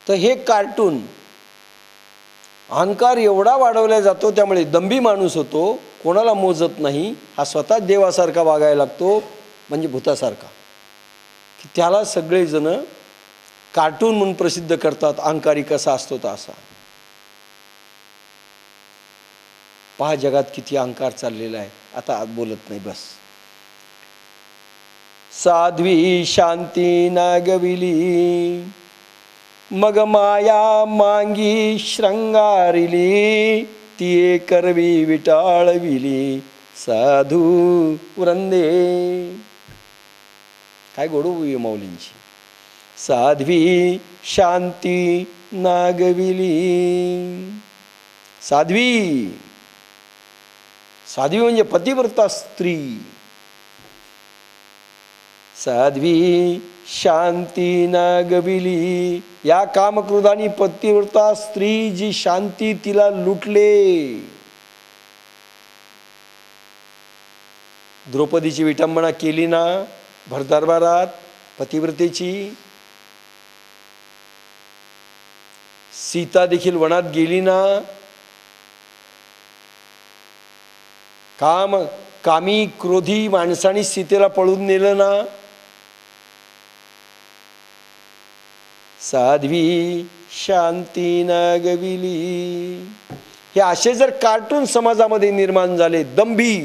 तर हे कार्टून अहंकार एवढा वाढवला जातो, त्यामुळे दंभी माणूस होतो, कोणाला मोजत नाही, हा स्वतः देवासारखा वागायला लागतो, म्हणजे भूतासारखा, की त्याला सगळेजण कार्टून म्हणून प्रसिद्ध करतात. अहंकारी कसा असतो तर असा. पहा जगात किती अहंकार चाललेला आहे. आता बोलत नाही, बस. साध्वी शांती नागविली, मग माया मांगी श्रंगारिली, ती करवी विटाळविली, साधू वृंदे. काय गोडू माऊलींची. साध्वी शांती नागविली. साध्वी, साध्वी म्हणजे पतिव्रता स्त्री. साध्वी शांती नागविली, या कामक्रोधानी पतिव्रता स्त्री जी शांती तिला लुटले. द्रौपदीची विटंबना केली ना भरदरबारात पतिव्रतेची. सीता देखील वनात गेली ना. कामी क्रोधी माणसाने सीतेला पळून नेलं ना. साध्वी शांती नागविली. हे असे जर कार्टून समाजामध्ये निर्माण झाले, दंभी,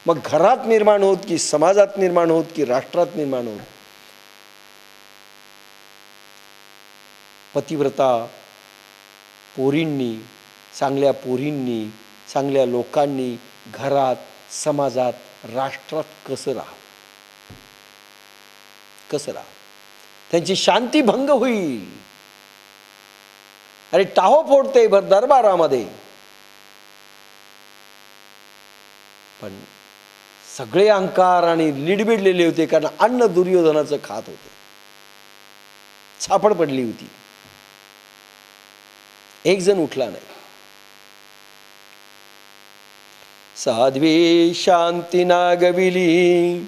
मग घरात निर्माण होत की समाजात निर्माण होत की राष्ट्रात निर्माण होत. पतिव्रता पोरींनी, चांगल्या पोरींनी, चांगल्या लोकांनी घरात, समाजात, राष्ट्रात कसं राहा, कसं राहा. त्यांची शांती भंग होईल. अरे टाहो फोडते भर दरबारामध्ये, पण सगळे अहंकार आणि लिडबिडलेले होते, कारण अन्न दुर्योधनाचं खात होते. छापड पडली होती, एक जण उठला नाही. साध्वी शांती नागविली,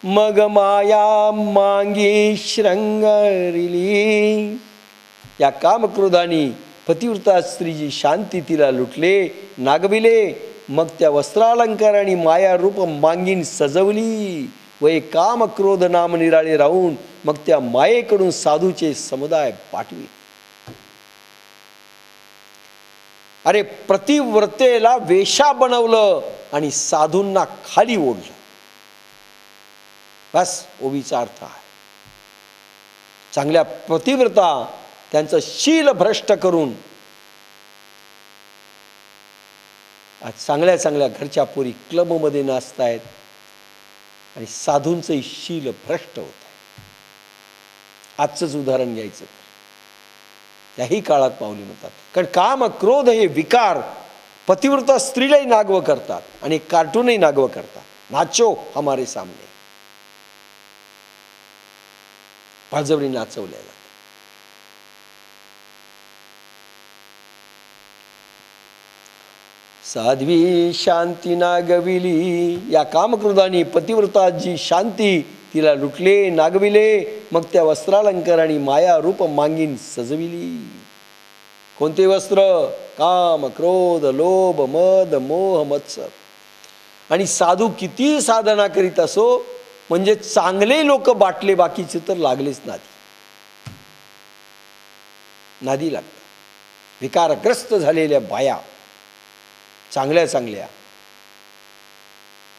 मग माया मांगी श्रंगारिली. या कामक्रोधानी पतिव्रता स्त्रीची शांती तिला लुटले, नागविले. मग त्या वस्त्रालंकाराने माया रूप मांगीन सजवली, व एक कामक्रोध नाम निराळे राहून मग त्या मायेकडून साधूचे समुदाय पाठवी. अरे प्रतिव्रतेला वेशा बनवलं आणि साधूंना खाली ओढलं. बस ओवीचा अर्थ आहे. चांगल्या प्रतिव्रता त्यांचं शील भ्रष्ट करून आज चांगल्या चांगल्या घरच्या पोरी क्लबमध्ये नाचतायत आणि साधूंचंही शील भ्रष्ट होत आहे. आजचंच उदाहरण घ्यायचं, याही काळात पावली म्हणतात. कारण काम क्रोध हे विकार पतिव्रता स्त्रीलाही नागवं करतात आणि कार्टूनही नागवं करतात. नाचो हमारे सामने, बळजबरी नाचवल्या जातात. साध्वी शांती नागविली, या कामक्रोधानी पतिव्रता जी शांती तिला लुटले, नागविले. मग त्या वस्त्रालंकाराने माया रूप मांगीन सजविली. कोणते वस्त्र? काम क्रोध लोभ मद मोह मत्सर. आणि साधू किती साधना करीत असो, म्हणजे चांगले लोक बाटले, बाकीचे तर लागलेच नादी लागतात. विकारग्रस्त झालेल्या बाया चांगल्या चांगल्या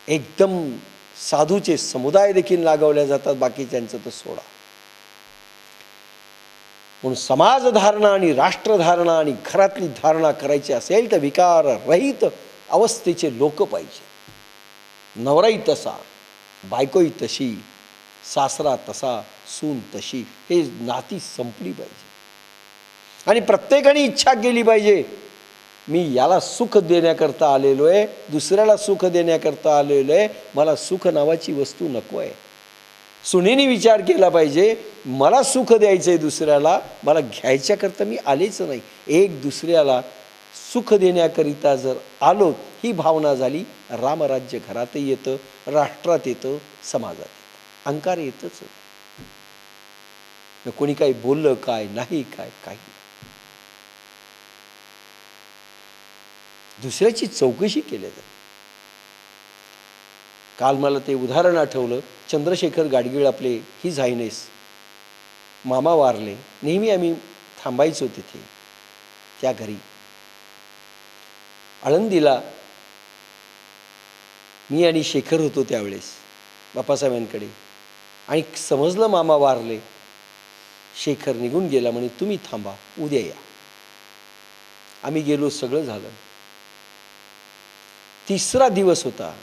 एकदम साधूचे समुदाय देखील लागवल्या जातात, बाकीच्यांचं तर सोडा. म्हणून समाजधारणा आणि राष्ट्रधारणा आणि घरातली धारणा करायची असेल तर विकार रहित अवस्थेचे लोक पाहिजे. नवराही तसा, बायकोही तशी, सासरा तसा, सून तशी, हे नाती संपली पाहिजे. आणि प्रत्येकाने इच्छा केली पाहिजे, मी याला सुख देण्याकरता आलेलो आहे, दुसऱ्याला सुख देण्याकरता आलेलो आहे, मला सुख नावाची वस्तू नको आहे. सुनेने विचार केला पाहिजे, मला सुख द्यायचं आहे दुसऱ्याला, मला घ्यायच्याकरता मी आलेच नाही. एक दुसऱ्याला सुख देण्याकरिता जर आलो, ही भावना झाली, रामराज्य घरातही येतं, राष्ट्रात येतं, समाजात येतं. अहंकार येतच. न कोणी काही बोललं काय नाही काय काही. दुसऱ्याची चौकशी केली जाते. काल मला ते उदाहरण आठवलं. चंद्रशेखर गाडगीळ आपले हिज हायनेस मामा वारले. नेहमी आम्ही थांबायचो तिथे त्या घरी. आळंदीला मी आणि शेखर होतो त्यावेळेस बाप्पासाहेबांकडे. आणि समजलं मामा वारले. शेखर निघून गेला. म्हणे तुम्ही थांबा, उद्या या. आम्ही गेलो, सगळं झालं. तिसरा दिवस होता.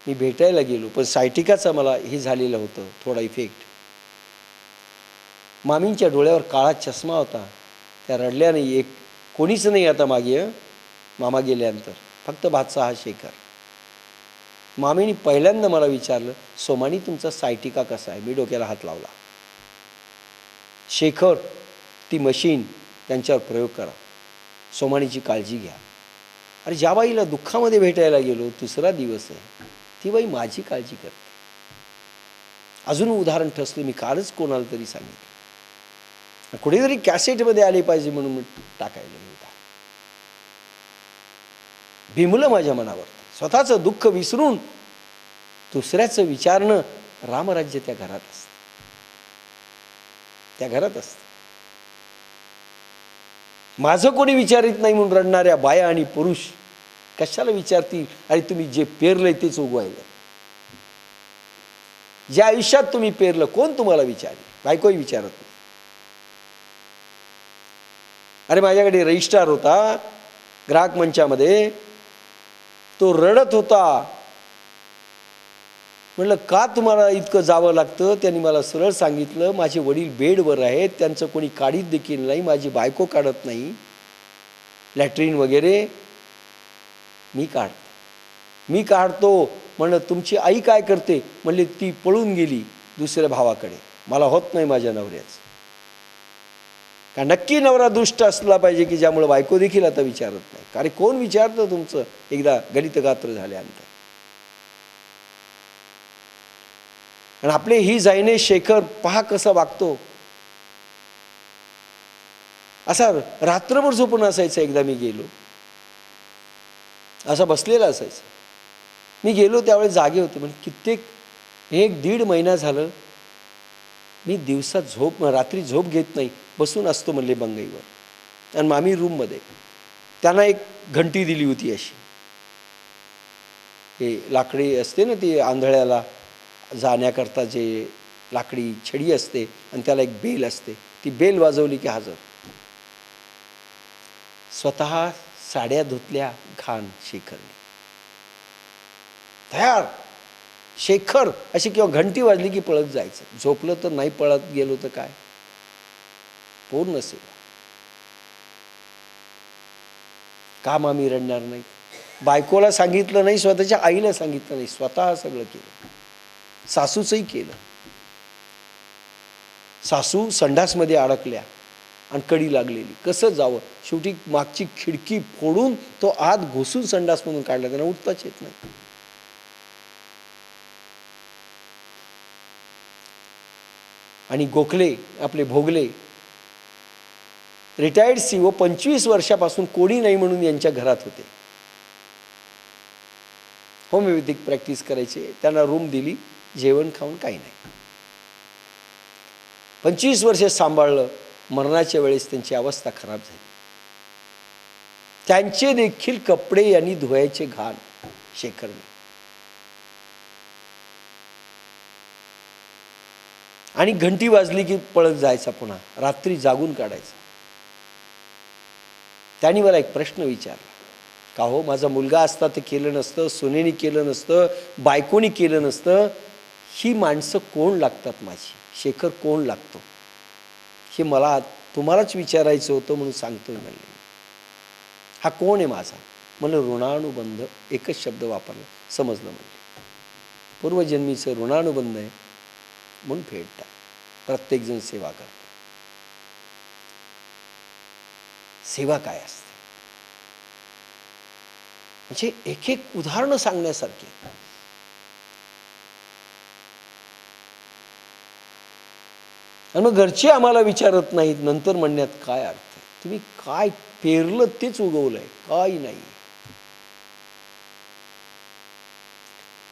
मी भेटायला गेलो, पण सायटिकाचा मला हे झालेलं होतं थोडा इफेक्ट. मामींच्या डोळ्यावर काळा चष्मा होता. त्या रडल्या नाही. एक कोणीच नाही आता मागे. मामा गेल्यानंतर फक्त भाचा हा शेखर. मामीने पहिल्यांदा मला विचारलं, सोमानी तुमचा सायटिका कसा आहे? मी डोक्याला हात लावला. शेखर, ती मशीन त्यांच्यावर प्रयोग करा, सोमानीची काळजी घ्या. अरे ज्या बाईला दुःखामध्ये भेटायला गेलो, तिसरा दिवस आहे, ती बाई माझी काळजी करते. अजून उदाहरण ठसलं. मी कालच कोणाला तरी सांगितलं, कुठेतरी कॅसेटमध्ये आले पाहिजे म्हणून मी टाकायला होता. भिमलं माझ्या मनावर. स्वतःचं दुःख विसरून दुसऱ्याचं विचारणं. रामराज्य त्या घरात असतं, त्या घरात असतं. माझं कोणी विचारित नाही म्हणून रडणाऱ्या बाया आणि पुरुष कशाला विचारतील? अरे तुम्ही जे पेरलंय तेच उगवायलं. ज्या आयुष्यात तुम्ही पेरलं कोण तुम्हाला विचारेल? बायकोही विचारत नाही. अरे माझ्याकडे रजिस्ट्रार होता ग्राहक मंचामध्ये, तो रडत होता. म्हणलं का तुम्हाला इतकं जावं लागतं? त्यांनी मला सरळ सांगितलं, माझे वडील बेडवर आहेत, त्यांचं कोणी काढीत देखील नाही, माझी बायको काढत नाही लॅट्रिन वगैरे, मी काढतो. म्हणलं तुमची आई काय करते? म्हणले ती पळून गेली दुसऱ्या भावाकडे, मला होत नाही माझ्या नवऱ्याचं. का नक्की नवरा दुष्ट असला पाहिजे की ज्यामुळे बायको देखील आता विचारत नाही? अरे कोण विचारतं तुमचं एकदा गलित गात्र झाल्यानंतर? आणि आपले ही जाईने शेखर पहा कसा वागतो. असा रात्रभर झोपून असायचं. एकदा मी गेलो, असा बसलेला असायचं. मी गेलो त्यावेळेस जागे होते. म्हणजे कित्येक 1-1.5 महिना झालं मी दिवसा रात्री झोप घेत नाही, बसून असतो म्हणले बंगईवर. आणि मामी रूममध्ये. त्यांना एक घंटी दिली होती अशी, हे लाकडी असते ना ती आंधळ्याला जाण्याकरता, जे लाकडी छडी असते आणि त्याला एक बेल असते, ती बेल वाजवली की हजर. स्वतः साड्या धुतल्या घाण शेखरने, तयार शेखर अशी. किंवा घंटी वाजली की पळत जायचं. झोपलं तर नाही, पळत गेलो तर काय. पूर्ण सेवा. का मामी रडणार नाही? बायकोला सांगितलं नाही, स्वतःच्या आईला सांगितलं नाही, स्वतः सगळं केलं. सासूचंही केलं. सासू संडासमध्ये अडकल्या आणि कडी लागलेली, कसं जावं? शेवटी मागची खिडकी फोडून तो आत घुसून संडासमधून काढला. त्यांना उठताच येत नाही. आणि गोखले आपले भोगले रिटायर्ड CEO 25 वर्षापासून कोणी नाही म्हणून यांच्या घरात होते. होमिओपॅथिक प्रॅक्टिस करायचे. त्यांना रूम दिली, जेवण खाऊन काही नाही. 25 वर्ष सांभाळलं. मरणाच्या वेळेस त्यांची अवस्था खराब झाली. त्यांचे देखील कपडे यांनी धुवायचे घाण शेखरने. आणि घंटी वाजली की पळत जायचा, पुन्हा रात्री जागून काढायचा. त्यांनी मला एक प्रश्न विचारला, का हो माझा मुलगा असता ते केलं नसतं, सुनेनी केलं नसतं, बायकोनी केलं नसतं, ही माणसं कोण लागतात माझी? शेखर कोण लागतो? हे मला तुम्हालाच विचारायचं होतं म्हणून सांगतोय म्हणले. हा कोण आहे माझा? म्हणलं ऋणानुबंध. एकच शब्द वापरला, समजलं म्हणले. पूर्वजन्मीचं ऋणानुबंध आहे म्हणून फेडतात. प्रत्येकजण सेवा करतो. सेवा काय असते म्हणजे एक एक उदाहरणं सांगण्यासारखी. आणि मग घरचे आम्हाला विचारत नाहीत, नंतर म्हणण्यात काय अर्थ आहे? तुम्ही काय पेरलं तेच उगवलंय, काही नाही.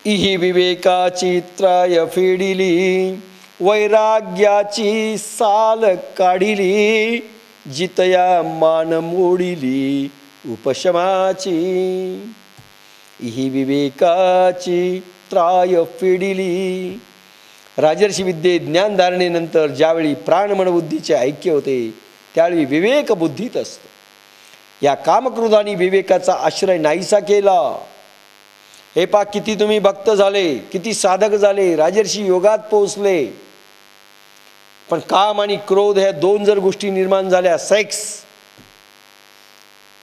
इही विवेकाची त्राय फेडिली, वैराग्याची साल काढिली, जितया मान मोडिली उपशमाची. इही विवेकाची त्राय फेडिली. राजर्षी विद्ये ज्ञानधारणेनंतर ज्यावेळी प्राणमनबुद्धीचे ऐक्य होते त्यावेळी विवेक बुद्धीत असतो. या कामक्रोधाने विवेकाचा आश्रय नाहीसा केला. हे पा, किती तुम्ही भक्त झाले, किती साधक झाले, राजर्षी योगात पोहोचले, पण काम आणि क्रोध ह्या दोन जर गोष्टी निर्माण झाल्या, सेक्स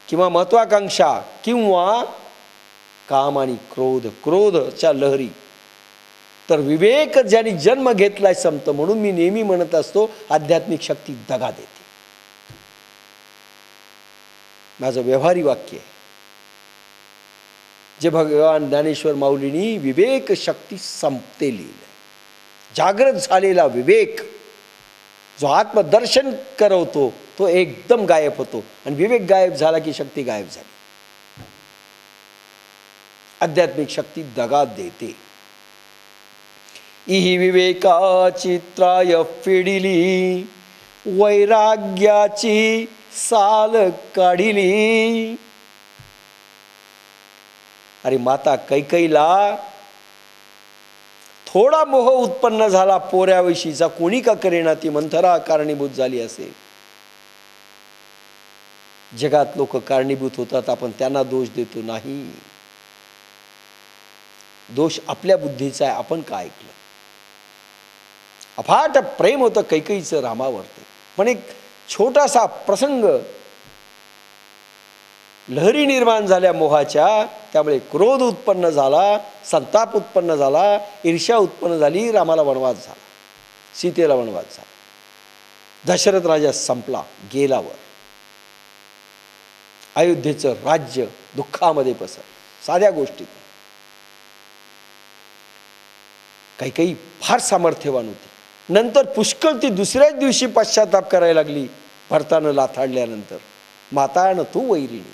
किंवा महत्वाकांक्षा किंवा काम आणि क्रोध, क्रोधच्या लहरी, तर विवेक ज्याने जन्म घेतलाय संत. म्हणून मी नेहमी म्हणत असतो, आध्यात्मिक शक्ती दगा देते. माझं व्यवहारी वाक्य आहे, जे भगवान ज्ञानेश्वर माऊलींनी विवेक शक्ती संपते लिहिलं. जागृत झालेला विवेक जो आत्मदर्शन करवतो तो एकदम गायब होतो, आणि विवेक गायब झाला की शक्ती गायब झाली. आध्यात्मिक शक्ती दगा देते. इही विवेकाची त्राय फेडिली, वैराग्याची साल काढिली. अरे माता कैकईला थोडा मोह उत्पन्न झाला पोऱ्याविषयीचा, कोणी का करेना, ती मंथरा कारणीभूत झाली असेल. जगात लोक कारणीभूत होतात, आपण त्यांना दोष देतो नाही. दोष आपल्या बुद्धीचा आहे, आपण काय ऐकलं. अफाट प्रेम होतं कैकईचं रामावरती, पण एक छोटासा प्रसंग, लहरी निर्माण झाल्या मोहाच्या, त्यामुळे क्रोध उत्पन्न झाला, संताप उत्पन्न झाला, ईर्ष्या उत्पन्न झाली, रामाला वनवास झाला, सीतेला वनवास झाला. दशरथ राजा संपला, गेलावर. अयोध्येचं राज्य दुःखामध्ये पसरलं, साध्या गोष्टीत. काही फार सामर्थ्यवान होती. नंतर पुष्कळ ती दुसऱ्याच दिवशी पश्चाताप करायला लागली भरतानं लाथाडल्यानंतर. मातानं तू वैरिणी.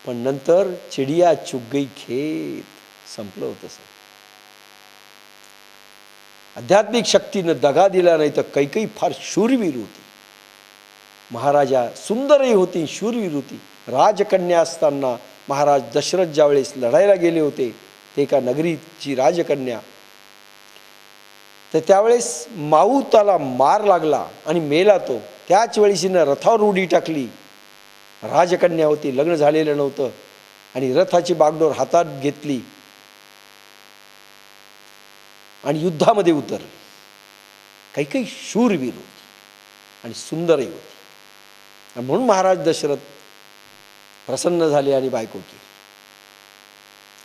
पण नंतर चिडिया चुग गई खेत, संपलं होतं. आध्यात्मिक शक्तीनं दगा दिला नाही तर कैकई फार शूरवीर होती. महाराजा सुंदरही होती, शूरवीर होती. राजकन्या असताना महाराज दशरथ ज्यावेळेस लढायला गेले होते, ते एका नगरीची राजकन्या, तर त्यावेळेस माऊताला मार लागला आणि मेला तो. त्याच वेळेस हिनं रथावर उडी टाकली. राजकन्या होती, लग्न झालेलं नव्हतं, आणि रथाची बागडोर हातात घेतली आणि युद्धामध्ये उतरली. काही शूरवीर होती आणि सुंदरही होती. आणि म्हणून महाराज दशरथ प्रसन्न झाले आणि बायको केली.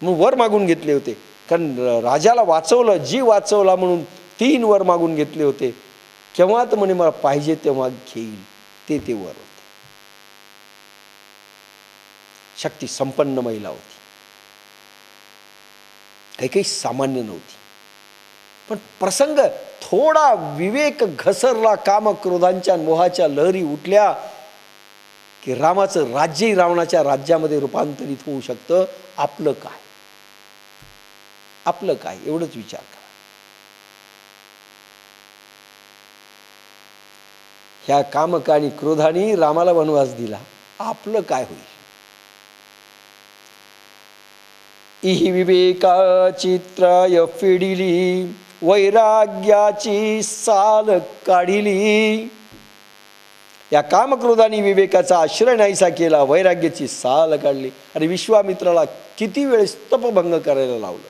मग वर मागून घेतले होते, कारण राजाला वाचवलं, जीव वाचवला म्हणून 3 वर मागून घेतले होते. केव्हा तर म्हणे मला पाहिजे तेव्हा घेईल, ते वर होते. शक्ती संपन्न महिला होती. काही सामान्य नव्हती. पण प्रसंग थोडा विवेक घसरला, कामक्रोधांच्या मोहाच्या लहरी उठल्या की रामाचं राज्यही रावणाच्या राज्यामध्ये रूपांतरित होऊ शकतं. आपलं काय, आपलं काय, एवढंच विचार करा. ह्या कामक आणि क्रोधाने रामाला वनवास दिला, आपलं काय होईल. इही विवेकाची त्राय फेडिली, वैराग्याची साल काढिली. या कामक्रोधाने विवेकाचा आश्रय नाहीसा केला, वैराग्याची साल काढली. आणि विश्वामित्राला किती वेळेस तपभंग करायला लावलं,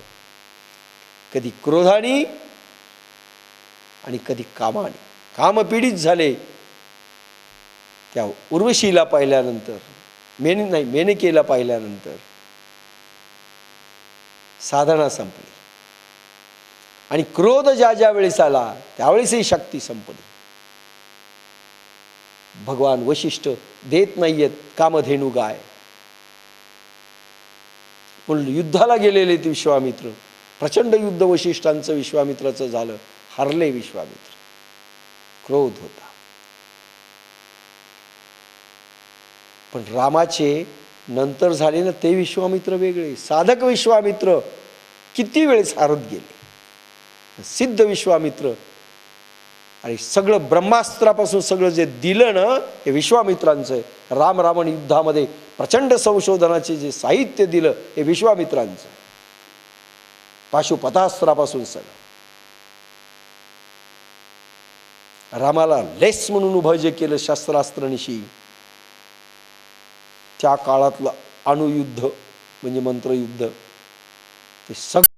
कधी क्रोधाने आणि कधी कामाने. कामपीडित झाले. त्या उर्वशीला पाहिल्यानंतर, मेनकेला पाहिल्यानंतर साधना संपली. आणि क्रोध ज्या वेळेस आला त्यावेळेसही शक्ती संपली. भगवान वशिष्ठ देत नाहीयेत कामधेनू गाय, पण युद्धाला गेलेले ते विश्वामित्र प्रचंड युद्ध वशिष्ठांचं विश्वामित्राचं झालं, हरले विश्वामित्र, क्रोध होता. पण रामाचे नंतर झाले ना ते विश्वामित्र वेगळे, साधक विश्वामित्र किती वेळेस हारत गेले. सिद्ध विश्वामित्र आणि सगळं ब्रह्मास्त्रापासून सगळं जे दिलं ना हे विश्वामित्रांचं आहे. राम रावण युद्धामध्ये प्रचंड संशोधनाचे जे साहित्य दिलं हे विश्वामित्रांचं. पाशुपतास्त्रापासून सगळं. रामाला लेस म्हणून उभं जे केलं शस्त्रास्त्रनिशी, त्या काळातलं अणुयुद्ध म्हणजे मंत्रयुद्ध, ते सगळं